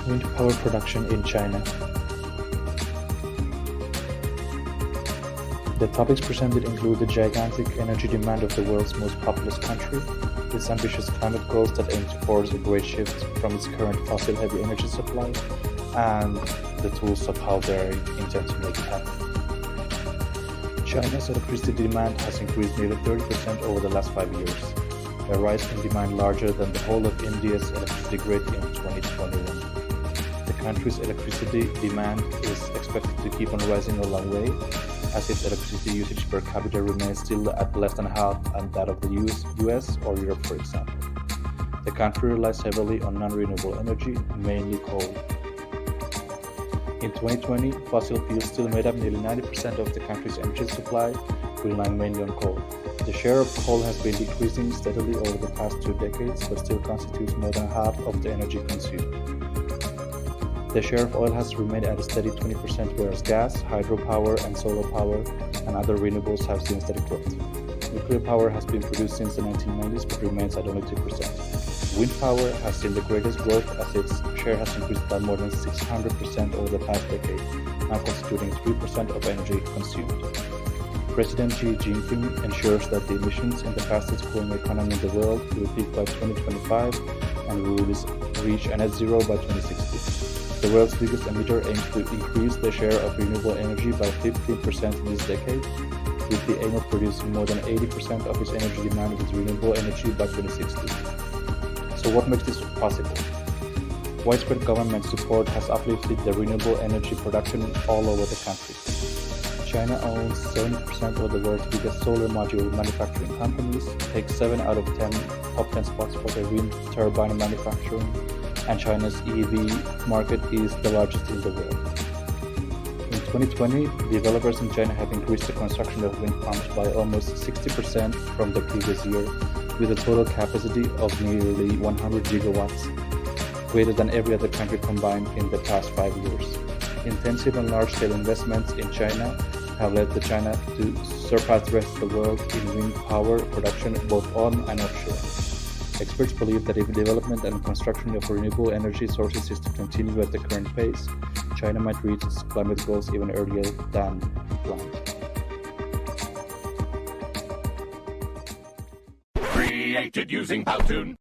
Wind power production in China. The topics presented include the gigantic energy demand of the world's most populous country, its ambitious climate goals that aim to force a great shift from its current fossil-heavy energy supply, and the tools of how they intend to make it happen. China's electricity demand has increased nearly 30% over the last 5 years, a rise in demand larger than the whole of India's electricity grid in 2021. The country's electricity demand is expected to keep on rising a long way, as its electricity usage per capita remains still at less than half that of the US or Europe, for example. The country relies heavily on non-renewable energy, mainly coal. In 2020, fossil fuels still made up nearly 90% of the country's energy supply, relying mainly on coal. The share of coal has been decreasing steadily over the past 2 decades, but still constitutes more than half of the energy consumed. The share of oil has remained at a steady 20%, whereas gas, hydropower, and solar power and other renewables have seen steady growth. Nuclear power has been produced since the 1990s, but remains at only 2%. Wind power has seen the greatest growth, as its share has increased by more than 600% over the past decade, now constituting 3% of energy consumed. President Xi Jinping ensures that the emissions in the fastest growing economy in the world will peak by 2025 and will reach a net zero by 2060. The world's biggest emitter aims to increase the share of renewable energy by 15% in this decade, with the aim of producing more than 80% of its energy demand with renewable energy by 2060. So what makes this possible? Widespread government support has uplifted the renewable energy production all over the country. China owns 70% of the world's biggest solar module manufacturing companies, takes 7 out of 10 top 10 spots for the wind turbine manufacturing, and China's EV market is the largest in the world. In 2020, developers in China have increased the construction of wind farms by almost 60% from the previous year, with a total capacity of nearly 100 gigawatts, greater than every other country combined in the past 5 years. Intensive and large-scale investments in China have led China to surpass the rest of the world in wind power production both on and offshore. Experts believe that if development and construction of renewable energy sources is to continue at the current pace, China might reach its climate goals even earlier than planned. Created using Powtoon.